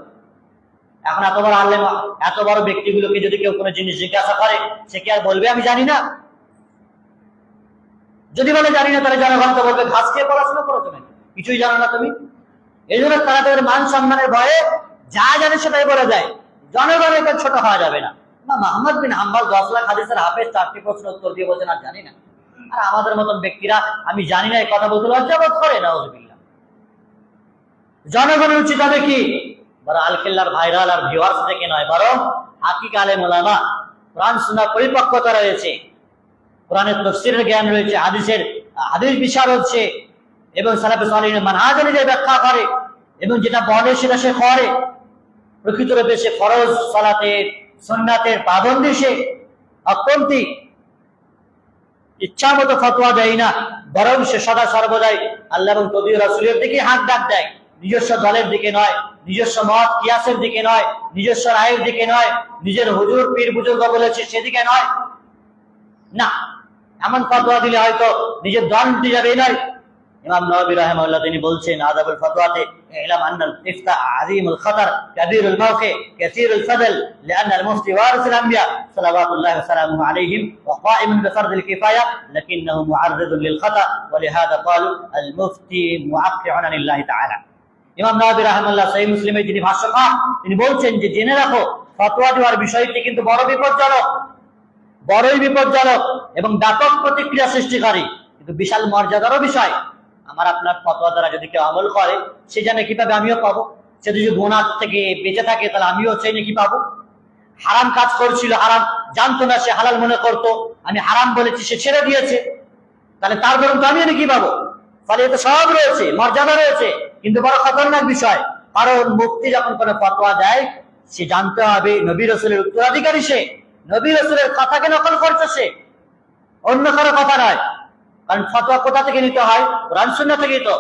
এখন এত বড় আলেম, এত বড় ব্যক্তিগুলোকে যদি কেউ কোনো জিনিস জিজ্ঞাসা করে, সে কি আর বলবে আমি জানি না? যদি বলে জানি না, তাহলে জনগণ তো বলবে ঘাস খেয়ে পড়াশোনা করো, তুমি কিছুই জানো না তুমি। এই জন্য তারা তাদের মান সম্মানের ভয়ে যা জানে সেটাই বলে দেয়, জনগণের কাছে ছোট হওয়া যাবে না। মুহাম্মদ বিন হাম্বল 10 লাখ হাদিসের হাফেজ 4টি প্রশ্ন উত্তর দিয়ে বলছেন আর জানি না। আর আমাদের মতন ব্যক্তিরা আমি জানি না এই কথা বলতে লজ্জা বোধ করে, নাউযুবিল্লাহ। জনগণের উচিত হবে কি, বড় আলখেল্লার ভাইরাল আর ভিউয়ার্স থেকে নয়, বরং হাকিক আলেম ওলামা, কোরআন সুন্নাহ পরিপক্কতা রয়েছে, কোরআনের তাফসীরের জ্ঞান রয়েছে, হাদিস বিচার হচ্ছে, এবং সালাফে সালেহিনের মানহাজ অনুযায়ী ব্যাখ্যা করে, এবং যেটা বলে সেটা সে করে, প্রকৃতরূপে সে ফরজ সালাতের সুন্নাতের পাবন্দী, সে অকন্তি ইচ্ছা মতো ফতোয়া দেয় না, বরং সে সদা সর্বদাই আল্লাহ এবং নবী রাসূলের দিকে হাত ডাক দেয়। নিজস্ব দলের দিকে নয়, নিজস্ব মত কিয়াসের দিকে নয়, নিজস্ব রায়ের দিকে নয়, নিজের হুজুর পীর বুজুর্গ বলেছে সেদিকে নয়। না, এমন ফতোয়া দিলে হয়তো নিজের দল উঠে যাবে নয়। ইমাম নববী রাহিমাহুল্লাহ তিনি বলছেন আদাবুল ফতওয়াতে, ইলাম আন্নাল ইফতা আযীমুল খাতার কাবীরুল মাওকি কাসীরুল ফাদল লিআন্না আল মুফতি ওয়ারিসুল আমবিয়া সাল্লাল্লাহু ওয়া সাল্লামু আলাইহিম ওয়া কাইমুন বিফরদিল কিফায়া লাকিন্নাহু মুআররিদুন লিল খাতা ওয়া লিহাযা ক্বালু আল মুফতি মুআক্কিউন লিল্লাহি তাআলা। ইমাম নববী রাহিমাহুল্লাহ সহিহ মুসলিমে যিনি ভাষ্যকার তিনি বলছেন যে জেনে রাখো ফতোয়া দেওয়ার বিষয়টি কিন্তু বড় বিপজ্জনক, বড়ই বিপজ্জনক এবং ব্যাপক প্রতিক্রিয়া সৃষ্টিকারী, কিন্তু বিশাল মর্যাদারও বিষয়। আমার আপনার ফতোয়া দ্বারা যদি কেউ আমল করে সে জানে কিভাবে আমিও পাবো, সে যদি গুনাহ থেকে বেঁচে থাকে তাহলে আমিও সেই নাকি পাবো। হারাম কাজ করছিল, হারাম জানতো না, সে হালাল মনে করতো, আমি হারাম বলেছি সে ছেড়ে দিয়েছে, তাহলে তার ধরুন তো আমিও নাকি পাবো। ফলে এতে সব রয়েছে, মর্যাদা রয়েছে, কিন্তু বড় খতরনাক বিষয়। কারণ মুফতি যখন কোনো ফতোয়া দেয় সে জানতে হবে নবী রাসূলের উত্তরাধিকারী, সে নবী রাসূলের কথাকে নকল করছে, সে অন্য কারো কথা নয়। কারণ ফতোয়া কোথা থেকে নিতে হয়? কোরআন সুন্নাহ থেকে। তো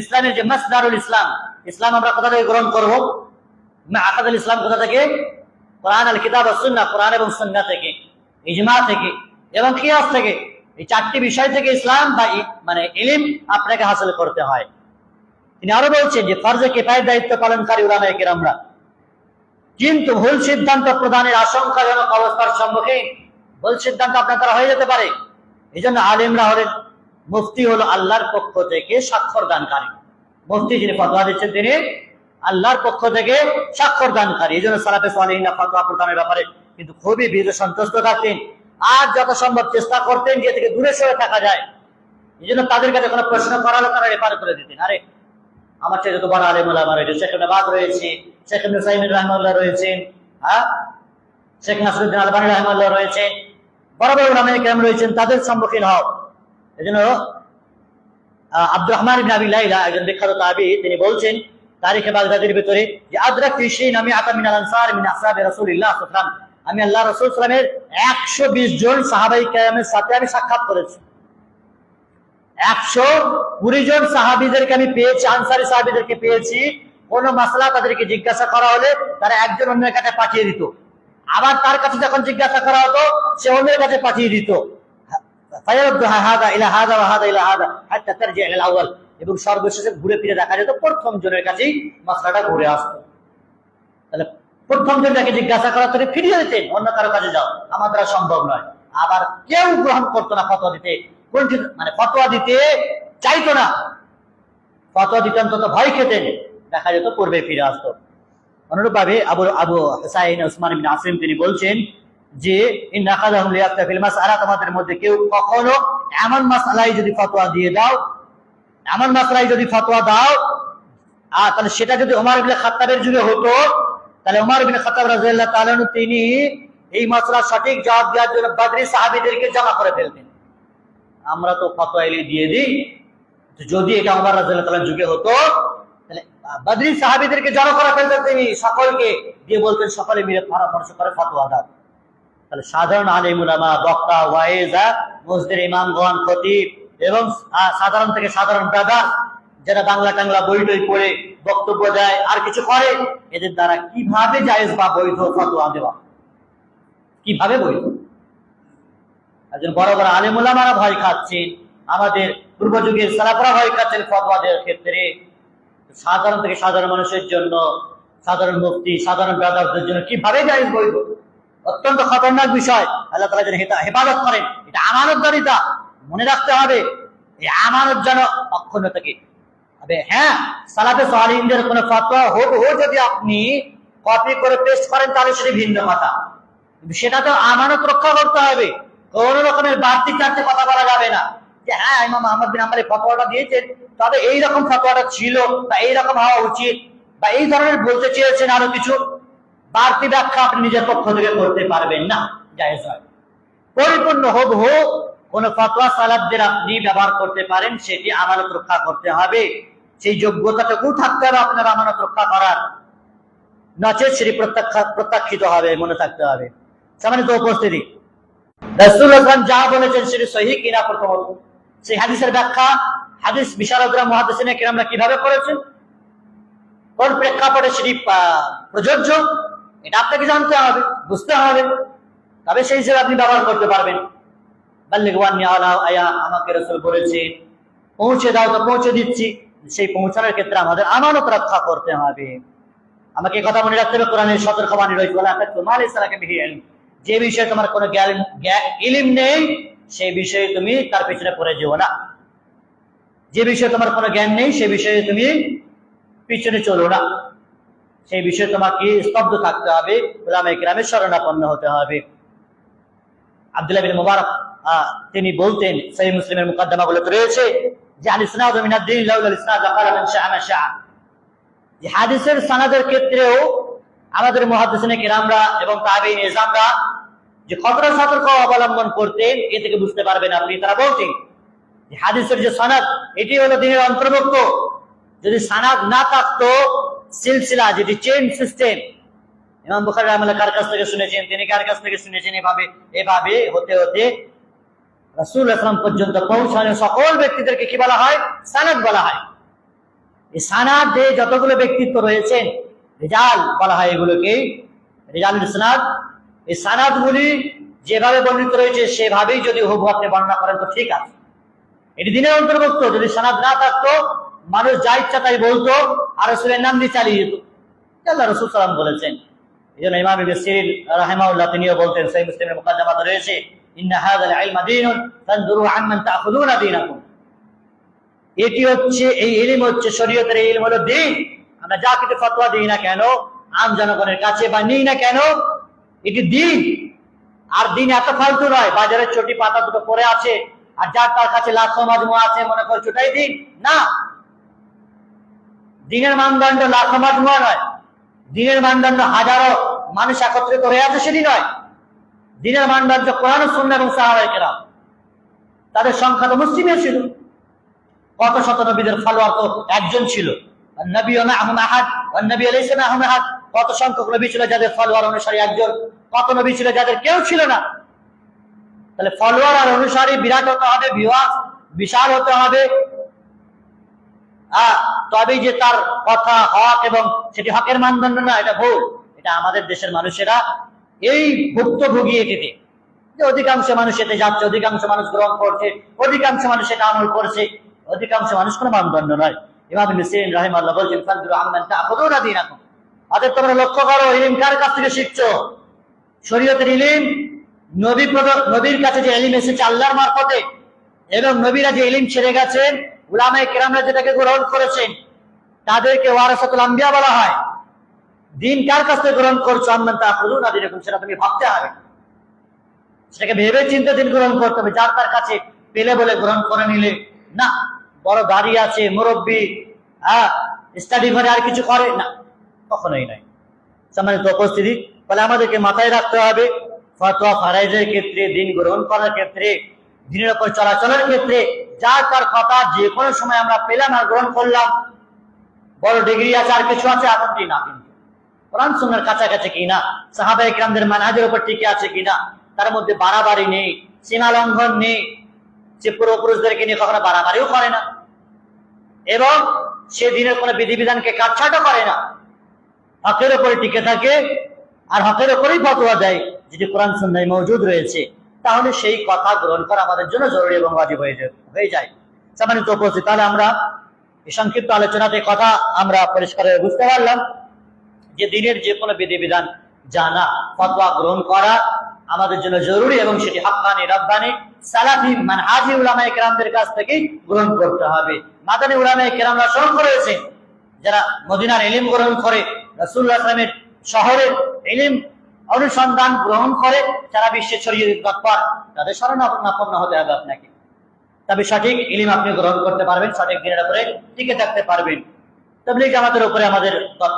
ইসলামের যে মাসদারুল ইসলাম, ইসলাম আমরা কোথা থেকে গ্রহণ করবো? আকাদুল ইসলাম কোথা থেকে? কোরআন আল কিতাব ওয়াস সুন্নাহ, কোরআন এবং সুন্নাহ থেকে, ইজমা থেকে এবং কিয়াস থেকে। এই চারটি বিষয় থেকে ইসলাম বা মানে ইলম আপনাকে হাসিল করতে হয়। তিনি আরো বলছেন যে ফরজে কিফায়ার দায়িত্ব পালনকারী উলামায়ে কেরামরা কিন্তু ভুল সিদ্ধান্ত প্রদানের আশঙ্কাজনক অবস্থার সম্মুখীন, ভুল সিদ্ধান্ত আপনার দ্বারা হয়ে যেতে পারে। এই জন্য আলেমরা হলেন, মুফতি হলো আল্লাহর পক্ষ থেকে স্বাক্ষর দানকারী। মুফতি যিনি ফতোয়া দিচ্ছেন তিনি আল্লাহর পক্ষ থেকে স্বাক্ষর দানকারী। এই জন্য সালাফে সালেহিনরা ফতোয়া প্রদানের ব্যাপারে কিন্তু খুবই ভীত সন্তুষ্ট থাকতেন, আর যত সম্ভব চেষ্টা করতেন যে থেকে দূরে সরে থাকা যায়। এই জন্য তাদের কাছে কোনো প্রশ্ন করালো তারা রেফার করে দিতেন। আরে আমার চেয়ে যত বড় আলেম ওলামা রয়েছে, শেখ ইবনে বাজ রয়েছে, শেখ ইবনে উসাইমিন রাহিমাহুল্লাহ রয়েছেন, শেখ নাসিরউদ্দিন আলবানী রাহিমাহুল্লাহ রয়েছেন, বড় বড় উলামায়ে কেরাম রয়েছেন, তাদের সম্মুখীন হও। এজন্য আব্দুর রহমান ইবনে আবি লাইলা একজন বিখ্যাত তাবী, তিনি বলছেন তারিখে বাগদাদের ভিতরে যে আদরাকতু 20 আতা মিনাল আনসার মিন আসহাবি রাসূলিল্লাহ সাল্লাল্লাহু আলাইহি ওয়াসাল্লাম, আমি আল্লাহ রাসূল সাল্লাল্লাহু আলাইহি ওয়াসাল্লামের 120 জন সাহাবায়ে কেরামের সাথে আমি সাক্ষাৎ করেছি। 120 জন সাহাবীদেরকে আমি পেয়েছি, আনসারী সাহাবীদেরকে পেয়েছি। কোন মাসলা তাদেরকে জিজ্ঞাসা করা হলে তারা একজন অন্যের কাছে পাঠিয়ে দিত, আবার তার কাছে যখন জিজ্ঞাসা করা হতো সে অন্যের কাছে পাঠিয়ে দিত। এবং সর্বশেষে ঘুরে ফিরে দেখা যেত প্রথম জনের কাছেই মাসলাটা ঘুরে আসতো। তাহলে প্রথম জনটাকে জিজ্ঞাসা করা করে ফিরিয়ে দিতেন, অন্য কারো কাছে যাও, আমার দ্বারা সম্ভব নয়। আবার কেউ গ্রহণ করতো না ফতোয়া দিতে, মানে ফতোয়া দিতে চাইতো না, ফতোয়া দিতে অন্তত ভয় খেতেন, দেখা যেত পূর্বে ফিরে আসতো। অনুরূপ ভাবে আবু হুসাইন উসমান ইবনে আসিম তিনি বলছেন যে ইন্নাকাদাহুম লিয়াফতা ফিল মাসআলা, তোমাদের মধ্যে কেউ কখনো এমন মাসআলায় যদি ফতোয়া দিয়ে দাও, এমন মাসআলায় যদি ফতোয়া দাও, তাহলে সেটা যদি ওমর ইবনে খাত্তাবের যুগে হতো, তাহলে ওমর ইবনে খাত্তাব রাদিয়াল্লাহু তাআলা আনহু তিনি এই মাসআলার সঠিক জবাব দেওয়ার জন্য বদরি সাহাবীদেরকে জমা করে ফেলতেন। আমরা তো ফতোয়া এলি দিয়ে দিই, যদি এটা ওমর রাদিয়াল্লাহু তাআলার যুগে হতো তাহলে বদরি সাহাবীদেরকে জমা করে ফেলতেন তিনি, সকলকে দিয়ে বলতেন সকলে মিলে পরামর্শ করে ফতোয়া দাও। তাহলে সাধারণ আলেম উলামা, বক্তা, ওয়াইজ, মসজিদের ইমামগণ, খতিব এবং সাধারণ থেকে সাধারণ দাদা যারা বাংলা টাংলা বই টই পড়ে বক্তব্য দেয় আর কিছু করে, এদের দ্বারা কিভাবে জায়েজ বা বৈধ ফতোয়া দেওয়া, কিভাবে বৈধ? একজন বড় বড় আলেম উলামারা ভয় খাচ্ছেন, আমাদের পূর্ব যুগের সালাফরা ভয় খাচ্ছেন ফতোয়া দেওয়ার ক্ষেত্রে। সাধারণ থেকে সাধারণ মানুষের জন্য, সাধারণ মুফতি, সাধারণ ব্রাদারদের জন্য কিভাবে জায়েজ বৈধ? অত্যন্ত খতরনাক বিষয়। আল্লাহ তাআলা যেন হেফাজত করেন। এটা আমানতদারিতা, মনে রাখতে হবে। এই আমানত যেন অক্ষুণ্ণ থাকে। হ্যাঁ, সালাফে সালেহিনদের কোনো ফতোয়া যদি আপনি কপি করে পেস্ট করেন তাহলে সেটা ভিন্ন কথা, কিন্তু সেটা তো আমানত রক্ষা করতে হবে। কোন রকমের বাড়তি চারটে কথা বলা যাবে না যে হ্যাঁ ইমাম আহমদ বিন হাম্বল ফতোয়াটা দিয়েছেন, তবে এইরকম ফতোয়াটা ছিল বা এইরকম হওয়া উচিত বা এই ধরনের বলতে চেয়েছেন, আরো কিছু বাড়তি ব্যাখ্যা আপনি নিজের পক্ষ থেকে করতে পারবেন না, জায়েজ হয়। পরিপূর্ণ হুবহু কোন ফতোয়া সালাফদের আপনি ব্যবহার করতে পারেন, সেটি আমানত রক্ষা করতে হবে। সেই যোগ্যতাটুকু থাকতে হবে আপনার আমানত রক্ষা করার, নচেত সেটি প্রত্যাখ্যিত হবে, মনে থাকতে হবে। সম্মানিত উপস্থিতি, রাসূলুল্লাহ সাল্লাল্লাহু আলাইহি ওয়াসাল্লাম যা বলেছেন সেটি সহিহ কিনা প্রথমত, সেই হাদিসের ব্যাখ্যা হাদিস বিশারদরা মুহাদ্দিসিনে কিরামরা কিভাবে করেছেন কোন প্রেক্ষাপটে সেটি প্রযোজ্য, এটা আপনাকে জানতে হবে, বুঝতে হবে, তবে সেই হিসেবে আপনি ব্যবহার করতে পারবেন। আমাকে রাসূল বলেছেন পৌঁছে দাও, তো পৌঁছে দিচ্ছি। সেই পৌঁছানোর ক্ষেত্রে আমাদের আমানত রক্ষা করতে হবে। আমাকে কথা মনে রাখতে হবে, কোরআনের সতর্কবাণী রয়েছে, যে বিষয়ে তোমার কোনো ইলম নেই সেই বিষয়ে তুমি তার পিছনে পড়ে যেও না। যে বিষয়ে তোমার কোনো জ্ঞান নেই সে বিষয়ে তুমি পিছনে চলো না। সেই বিষয়ে তোমাকে স্তব্ধ থাকতে হবে, উলামায়ে কিরামের শরণাপন্ন হতে হবে। আব্দুল্লাহ বিন মুবারক তিনি বলতেন, সহিহ মুসলিমের মুকদ্দমাগুলোতে রয়েছে যে আল ইসনাদু মিনাদ দ্বীন লাউলা আল ইসনাদ লাকালা মান শাআ মা শাআ। যে হাদিসের সনদের ক্ষেত্রেও আমাদের মুহাদ্দিসিনে কিরামরা এবং তাবেঈন ইজমরা যে কতটা সতর্ক অবলম্বন করতেন এ থেকে বুঝতে পারবেন আপনি। তারা বলতেন যে হাদিসের যে সনদ এটি হলো দ্বীনের অন্তর্ভুক্ত। যদি সনদ না থাকতো, সিলসিলা যেটি চেইন সিস্টেম, ইমাম বুখারী রাহিমাহুল্লাহ কার কাছ থেকে শুনেছেন, তিনি কার কাছ থেকে শুনেছেন, এভাবে হতে হতে রাসূলুল্লাহ সাল্লাল্লাহু আলাইহি ওয়াসাল্লাম পর্যন্ত পৌঁছানো সকল ব্যক্তিদেরকে কি বলা হয়? সনদ বলা হয়। এই সনদে যতগুলো ব্যক্তিত্ব রয়েছেন রিজাল বলা হয়, এগুলোকে রিজালুল ইসনাদ। এই সনদগুলি যেভাবে বর্ণিত রয়েছে সেভাবেই যদি হুবহু আপনি বর্ণনা করেন তো ঠিক আছে, এটি দ্বীনের অন্তর্ভুক্ত। যদি সনদ না থাকতো, মানুষ যা ইচ্ছা তাই বলতো আর রাসূলের নাম দিয়ে চালিয়ে যেত। আল্লাহ রাসূল সাল্লাল্লাহু আলাইহি ওয়াসাল্লাম বলেছেন। এইজন্য ইমাম ইবনে সিরিন রাহিমাহুল্লাহ তিনিও বলতেন, সহিহ মুসলিমের মুকদ্দমাতে রয়েছে, ইন্না হাযাল ইলমা দীনুন ফানজুরু আম্মান তাখুযুনা দীনাকুম। এটি হচ্ছে, এই ইলম হচ্ছে শরীয়তের ইলম, হলো দ্বীন। আমরা যা কিছু ফতোয়া দিই না কেন আম জনগণের কাছে বা নিই না কেন, এটি দ্বীন। আর দ্বীন এত ফালতু নয় বাজারে চটি পাতা দুটো পড়ে আছে আর যার তার কাছে লাখো মাজমুয়া আছে মনে করে ওটাই দ্বীন না। দ্বীনের মানদণ্ড লাখো মাজমুয়া নয়, দ্বীনের মানদণ্ড হাজারো মানুষ একত্রিত হয়ে আছে সেটি নয়। দ্বীনের মানদণ্ড কোরআন ও সুন্নাহ এবং সাহাবায়ে কেরাম, তাদের সংখ্যা তো মুসলিমে ছিল। কত শত নবীদের ফলোয়ার তো একজন ছিল, নবী মাআহুম আহাদ ওয়ান নবী লাইসা মাআহুম আহাদ। কত সংখ্যক নবী ছিল যাদের ফলোয়ার অনুসারী একজন, কত নবী ছিল যাদের কেউ ছিল না। তাহলে ফলোয়ার আর অনুসারী বিরাট হতে হবে, বিশাল হতে হবে, তবেই যে তার কথা হক এবং সেটি হকের মানদণ্ড না, এটা ভুল। এটা আমাদের দেশের মানুষেরা এই ভুক্তভোগী এটিতে, যে অধিকাংশ মানুষ এতে যাচ্ছে, অধিকাংশ মানুষ গ্রহণ করছে, অধিকাংশ মানুষ এটা আমল করছে, অধিকাংশ মানুষ কোনো মানদণ্ড নয়। ইমাম ইবনে সিরিন রাহিমাহুল্লাহ বলেছেন, ফানজুরু আম্মান তাখুযুনা দীনাকুম। অতএব তোমরা লক্ষ্য করো ইলম কার কাছ থেকে শিখছো। শরীয়তের ইলম নবীর কাছে যে ইলম এসেছে আল্লাহর মারফতে, এবং নবীরা যে ইলম ছেড়ে গেছেন, উলামায়ে কেরামরা যেটাকে গ্রহণ করেছেন তাদেরকে ওয়ারাসাতুল আম্বিয়া বলা হয়। দ্বীন কার কাছ থেকে গ্রহণ করছো, আম্মান তাখুযুনা দীনাকুম, সেটা তুমি ভাবতে হবে, সেটাকে ভেবে চিন্তে দিন গ্রহণ করতে হবে। যার তার কাছে পেলে বলে গ্রহণ করে নিলে না, বড় দাড়ি আছে, মুরব্বী, স্টাডি করে আর কিছু করে না, কখনোই নয়। সম্মানিত উপস্থিতি, ফলে আমাদেরকে মাথায় রাখতে হবে ফতোয়া ফারাইজের ক্ষেত্রে, দিন গ্রহণ করার ক্ষেত্রে, দিনের উপর চলাচলের ক্ষেত্রে যার তার কথা যে কোনো সময় আমরা পেলাম আর গ্রহণ করলাম, বড় ডিগ্রি আছে আর কিছু আছে এমনটি না, কিন্তু কোরআন সুন্নাহর কাছাকাছি কিনা, সাহাবায়ে কেরামদের মানহাজের উপর টিকে আছে কিনা, তার মধ্যে বাড়াবাড়ি নেই, সীমা লঙ্ঘন নেই, সে পুরুষদেরকে নিয়ে কখনো বাড়াবাড়িও করে না এবং সে দিনের কোনো বিধিবিধানকে কাটছাঁটও করে না, হকের উপরে টিকে থাকে আর হকের উপরেই ফতোয়া দেয়। যদি কোরআন সুন্নাহয় মওজুদ রয়েছে তাহলে সেই কথা গ্রহণ করা আমাদের জন্য জরুরি এবং ওয়াজিব হয়ে যায়। সম্মানিত উপস্থিতি, তাহলে আমরা এই সংক্ষিপ্ত আলোচনাতে কথা আমরা পরিষ্কার বুঝতে পারলাম যে দিনের যে কোনো বিধিবিধান জানা, ফতোয়া গ্রহণ করা আমাদের জন্য জরুরি এবং সেটি হাক্কানি রাব্বানি সালাফি মানহাজি উলামায়ে কেরামদের কাছ থেকে গ্রহণ করতে হবে। মাদানী উলামায়ে কেরামরা স্মরণ করেছেন, যারা মদিনার ইলম গ্রহণ করে, রাসূলুল্লাহ সাল্লাল্লাহু আলাইহি ওয়াসাল্লামের শহরের ইলম অনুসন্ধান গ্রহণ করে, সারা বিশ্বে ছড়িয়ে দিতে তৎপর, তাদের শরণাপন্ন হতে হবে আপনাকে। তবে সঠিক ইলম আপনি গ্রহণ করতে পারবেন, সঠিক দিনের উপরে টিকে থাকতে পারবেন। তাবলীগ জামাতের উপরে আমাদের গত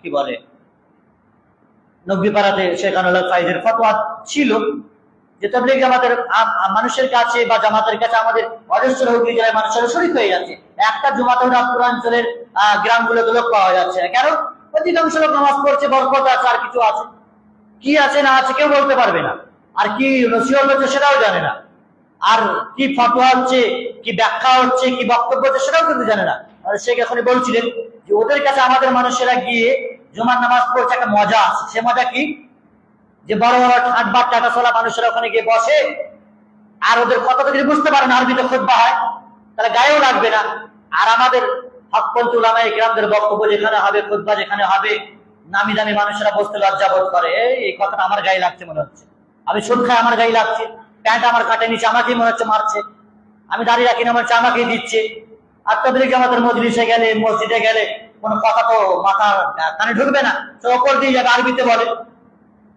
কি বলে নব্বীপাড়াতে শেখানুল্লাহ ফাইজের ফতোয়া ছিল যে তাবলীগ জামাতের মানুষের কাছে বা জামাতের কাছে আমাদের অজস্র হুগলি জেলার মানুষের শরীক হয়ে যাচ্ছে। একটা জুমাতে উত্তরাঞ্চলের গ্রামগুলোতে লোক পাওয়া যাচ্ছে না, কেন? অধিকাংশ লোক নামাজ পড়ছে, বরকত আছে, আর কিছু আছে, কি আছে না আছে কেউ বলতে পারবে না, আর কি নসিহত হচ্ছে সেটাও জানে না, আর কি ফতোয়া হচ্ছে, কি ব্যাখ্যা হচ্ছে, কি বক্তব্য হচ্ছে সেটাও কিন্তু জানে না। শেখ এখনই বলছিলেন যে ওদের কাছে আমাদের মানুষেরা গিয়ে জুমার নামাজ পড়ছে, একটা মজা আছে। সে মজা কি? যে বড় বড় ঠাটবাট টাটাচলা মানুষেরা ওখানে গিয়ে বসে, আর ওদের কথা তো যদি বুঝতে পারে না, আরবিতে খুতবা হয়, তাহলে গায়েও লাগবে না। আর আমাদের হকপন্থী উলামায়ে কেরামদের বক্তব্য যেখানে হবে, খুতবা যেখানে হবে, নামি দামি মানুষেরা বসতে লজ্জা বোধ করে, এই কথাটা আমার গায়ে লাগছে মনে হচ্ছে, আমি সুদ খাই আমার গায়ে লাগছে, প্যান্ট আমার কাটে নিচে আমাকেই মনে হচ্ছে মারছে, আমি দাঁড়িয়ে রাখি না মনে হচ্ছে আমাকেই দিচ্ছে। আর তাবলীগ জামাতের মজলিসে গেলে, মসজিদে গেলে কোনো কথা তো মাথা কানে ঢুকবে না, তো ওপর দিয়ে যাবে, আরবিতে বলে।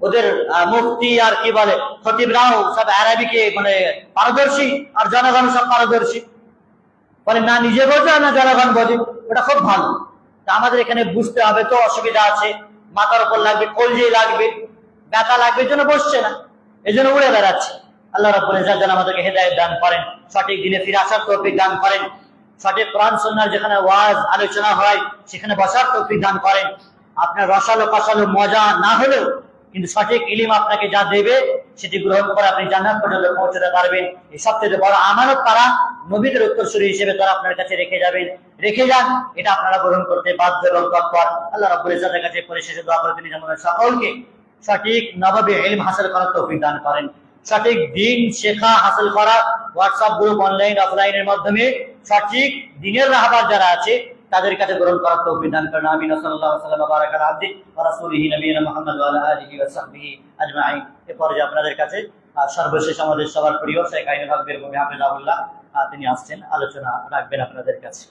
ওদের মুফতি আর কি বলে খতিবরাও সব আরবিকে মানে পারদর্শী, আর জনগণ সব পারদর্শী, বলে না নিজে বোঝে না জনগণ বোঝে। ওটা খুব ভালো। তা আমাদের এখানে বুঝতে হবে, তো অসুবিধা আছে, মাথার উপর লাগবে, কলজে লাগবে, ব্যথা লাগবে, এই জন্য বসছে না, এই জন্য উড়ে বেড়াচ্ছে। আল্লাহ রাব্বুল ইজ্জত যেন আমাদেরকে হেদায়েত দান করেন, সঠিক দিনে ফিরে আসার তৌফিক দান করেন, সঠিক কোরআন সুন্নাহর যেখানে ওয়াজ আলোচনা হয় সেখানে বসার তৌফিক দান করেন। আপনার রসালো কষালো মজা না হলেও কিন্তু সঠিক ইলম আপনাকে যা দেবে সেটি গ্রহণ করে আপনি জান্নাত পর্যন্ত পৌঁছতে পারবেন। এই সবচেয়ে বড় আমানত তারা নবীদের উত্তরসূরি হিসেবে তারা আপনার কাছে রেখে যাবেন, রেখে যান, এটা আপনারা গ্রহণ করতে বাধ্য এবং তৎপর। আল্লাহ রাব্বুল ইজ্জতের কাছে পরিশেষে দোয়া করে তিনি আমাদের সকলকে সঠিক নববী ইলম হাসিল করার তৌফিক দান করেন, সঠিক দিন শেখা হাসিল করা, হোয়াটসঅ্যাপ গ্রুপ অনলাইন অফলাইনের মাধ্যমে সঠিক দিনের রাহবার যারা আছে তাদের কাছে গ্রহণ করার তৌফিক দান করেন। আমিন। সাল্লাল্লাহু আলাইহি ওয়া সাল্লাম বারাকা আলা আবদি ওয়া রাসূলিহি নবিয়িনা মুহাম্মদ ওয়া আলা আলিহি ওয়া সাহবিহি আজমাইন। এরপর যে আপনাদের কাছে সর্বশেষ আমাদের সবার প্রিয় শেখ আইনুল হক বীরভূমি হাফেজাহুল্লাহ তিনি আসছেন, আলোচনা রাখবেন আপনাদের কাছে।